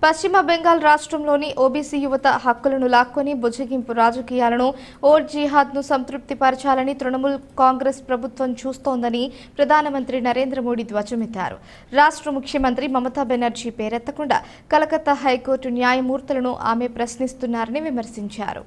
పశ్చిమ బెంగాల్ రాష్ట్రంలోని ఓబీసీ యువత హక్కులను లాక్కొని బుజ్జగింపు రాజకీయాలను ఓట్ జిహాద్ను సంతృప్తిపరచాలని తృణమూల్ కాంగ్రెస్ ప్రభుత్వం చూస్తోందని ప్రధానమంత్రి నరేంద్ర మోడీ ధ్వజమెత్తారు. రాష్ట్ర ముఖ్యమంత్రి మమతా బెనర్జీ పేరెత్తకుండా కలకత్తా హైకోర్టు న్యాయమూర్తులను ఆమె ప్రశ్నిస్తున్నారని విమర్శించారు.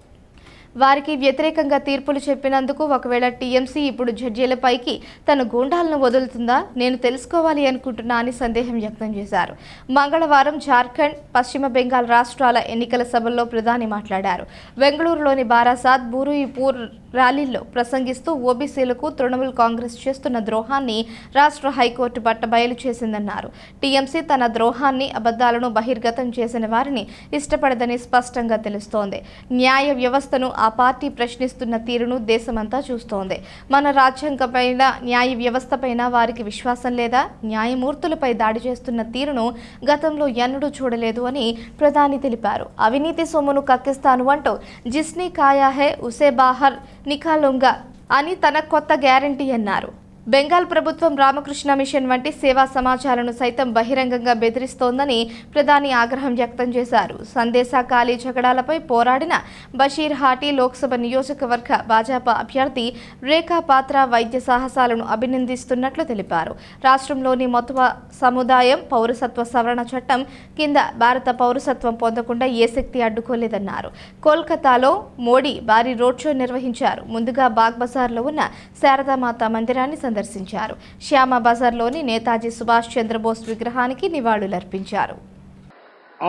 వారికి వ్యతిరేకంగా తీర్పులు చెప్పినందుకు ఒకవేళ టీఎంసీ ఇప్పుడు జడ్జీలపైకి తన గూండాలను వదులుతుందా నేను తెలుసుకోవాలి అనుకుంటున్నా అని సందేహం వ్యక్తం చేశారు. మంగళవారం జార్ఖండ్, పశ్చిమ బెంగాల్ రాష్ట్రాల ఎన్నికల సభల్లో ప్రధాని మాట్లాడారు. బెంగళూరులోని బారాసాత్, బూరుయిపూర్ ర్యాలీల్లో ప్రసంగిస్తూ ఓబీసీలకు తృణమూల్ కాంగ్రెస్ చేస్తున్న ద్రోహాన్ని రాష్ట్ర హైకోర్టు బట్టబయలు చేసిందన్నారు. టీఎంసీ తన ద్రోహాన్ని, అబద్ధాలను బహిర్గతం చేసిన వారిని ఇష్టపడదని స్పష్టంగా తెలుస్తోంది. న్యాయ వ్యవస్థను ఆ పార్టీ ప్రశ్నిస్తున్న తీరును దేశమంతా చూస్తోంది. మన రాజ్యాంగపైన, న్యాయ వ్యవస్థపైన వారికి విశ్వాసం లేదా? న్యాయమూర్తులపై దాడి చేస్తున్న తీరును గతంలో ఎన్నడూ చూడలేదు అని ప్రధాని తెలిపారు. అవినీతి సొమ్మును కక్కిస్తాను అంటూ జిస్నీ కాయా హై ఉసే బాహర్ నికాలుంగా అని తన కొత్త గ్యారంటీ అన్నారు. బెంగాల్ ప్రభుత్వం రామకృష్ణ మిషన్ వంటి సేవా సమాజాలను సైతం బహిరంగంగా బెదిరిస్తోందని ప్రధాని ఆగ్రహం వ్యక్తం చేశారు. సందేశా ఖాళీ జగడాలపై పోరాడిన బషీర్ హాటీ లోక్సభ నియోజకవర్గ భాజపా అభ్యర్థి రేఖా పాత్ర వైద్య సాహసాలను అభినందిస్తున్నట్లు తెలిపారు. రాష్ట్రంలోని మొత్తం సముదాయం పౌరసత్వ సవరణ చట్టం కింద భారత పౌరసత్వం పొందకుండా ఏ శక్తి అడ్డుకోలేదన్నారు. కోల్కతాలో మోడీ భారీ రోడ్ షో నిర్వహించారు. ముందుగా బాగ్ బజార్లో ఉన్న శారదామాత మందిరాన్ని సందర్శించారు. శ్యామ బజార్లోని నేతాజీ సుభాష్ చంద్రబోస్ విగ్రహానికి నివాళులర్పించారు.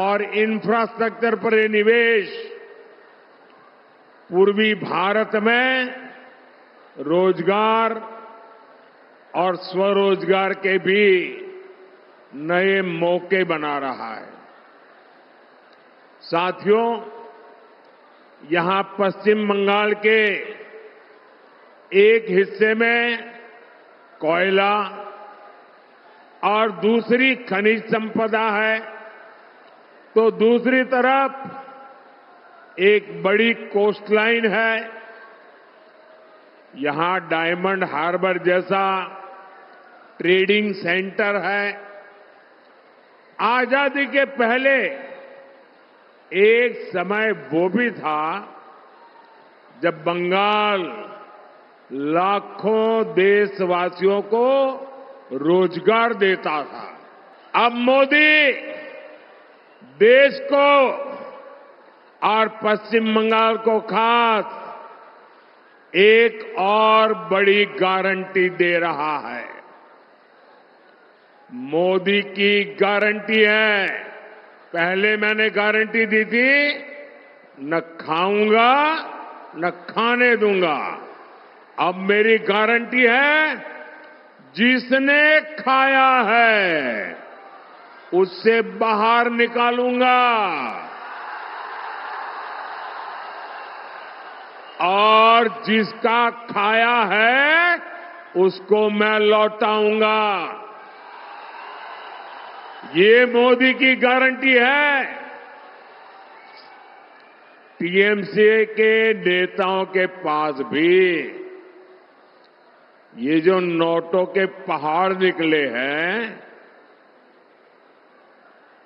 और इंफ्रास्ट्रक्चर पर निवेश पूर्वी भारत में रोजगार और स्वरोजगार के भी नए मौके बना रहा है. साथियों, यहां पश्चिम बंगाल के एक हिस्से में कोयला और दूसरी खनिज संपदा है, तो दूसरी तरफ एक बड़ी कोस्टलाइन है. यहां डायमंड हार्बर जैसा ट्रेडिंग सेंटर है. आजादी के पहले एक समय वो भी था जब बंगाल लाखों देशवासियों को रोजगार देता था. अब मोदी देश को और पश्चिम बंगाल को खास एक और बड़ी गारंटी दे रहा है. मोदी की गारंटी है. पहले मैंने गारंटी दी थी, न खाऊंगा न खाने दूंगा. अब मेरी गारंटी है, जिसने खाया है उससे बाहर निकालूंगा और जिसका खाया है उसको मैं लौटाऊंगा. ये मोदी की गारंटी है. टीएमसी के नेताओं के पास भी ये जो नोटों के पहाड़ निकले हैं,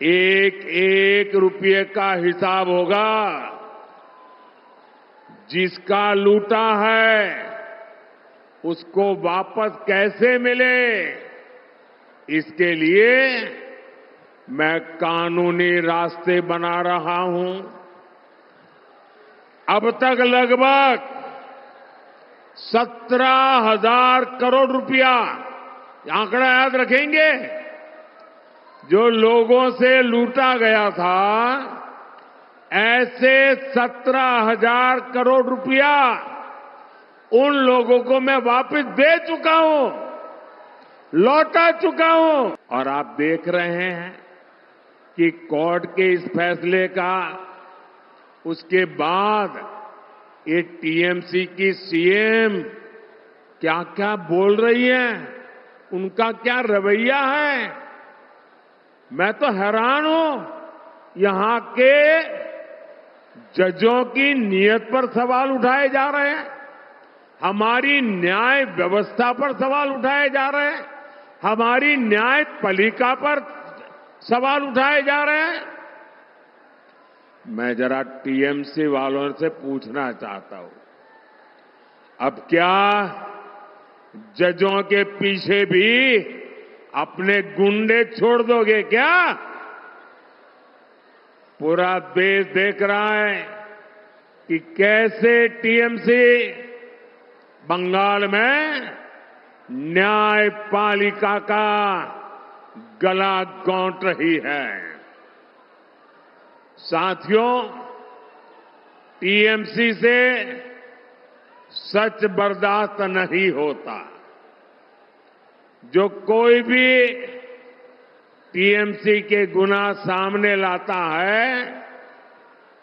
एक एक रुपये का हिसाब होगा. जिसका लूटा है उसको वापस कैसे मिले, इसके लिए मैं कानूनी रास्ते बना रहा हूं. अब तक लगभग 17,000 करोड़ रुपया, आंकड़ा याद रखेंगे, जो लोगों से लूटा गया था, ऐसे 17,000 करोड़ रुपया उन लोगों को मैं वापस दे चुका हूं, लौटा चुका हूं. और आप देख रहे हैं कि कोर्ट के इस फैसले का उसके बाद ये टीएमसी की सीएम क्या क्या बोल रही है, उनका क्या रवैया है. मैं तो हैरान हूं. यहां के जजों की नीयत पर सवाल उठाए जा रहे हैं, हमारी न्याय व्यवस्था पर सवाल उठाए जा रहे हैं, हमारी न्यायपालिका पर सवाल उठाए जा रहे हैं. मैं जरा टीएमसी वालों से पूछना चाहता हूं, अब क्या जजों के पीछे भी अपने गुंडे छोड़ दोगे क्या? पूरा देश देख रहा है कि कैसे टीएमसी बंगाल में न्यायपालिका का गला गौंट रही है। साथियों, टीएमसी से सच बर्दाश्त नहीं होता। जो कोई भी टीएमसी के गुनाह सामने लाता है,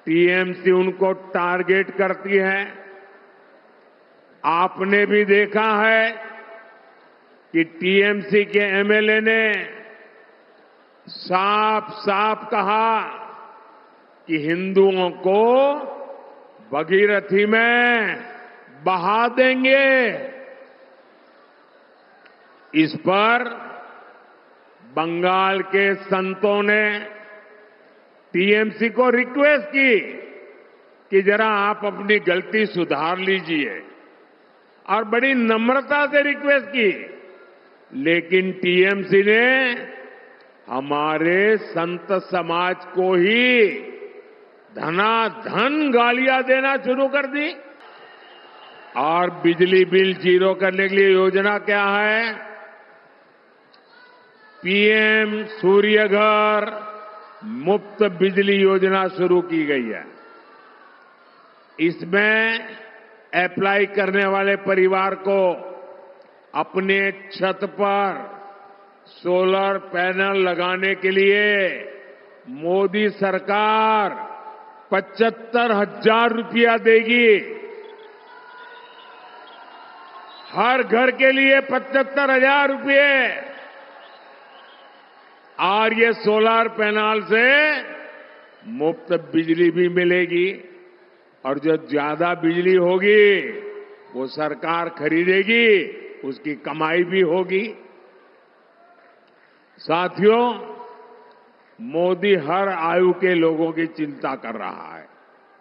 टीएमसी उनको टारगेट करती है। आपने भी देखा है कि टीएमसी के एमएलए ने साफ साफ कहा कि हिंदुओं को भगीरथी में बहा देंगे। इस पर बंगाल के संतों ने टीएमसी को रिक्वेस्ट की कि जरा आप अपनी गलती सुधार लीजिए, और बड़ी नम्रता से रिक्वेस्ट की। लेकिन टीएमसी ने हमारे संत समाज को ही धनाधन गालियां देना शुरू कर दी। और बिजली बिल जीरो करने के लिए योजना क्या है? पीएम सूर्य घर मुफ्त बिजली योजना शुरू की गई है। इसमें अप्लाई करने वाले परिवार को अपने छत पर सोलर पैनल लगाने के लिए मोदी सरकार 75,000 रुपया देगी। हर घर के लिए 75,000 रुपये। और ये सोलर पैनल से मुफ्त बिजली भी मिलेगी, और जो ज्यादा बिजली होगी वो सरकार खरीदेगी, उसकी कमाई भी होगी। साथियों, मोदी हर आयु के लोगों की चिंता कर रहा है।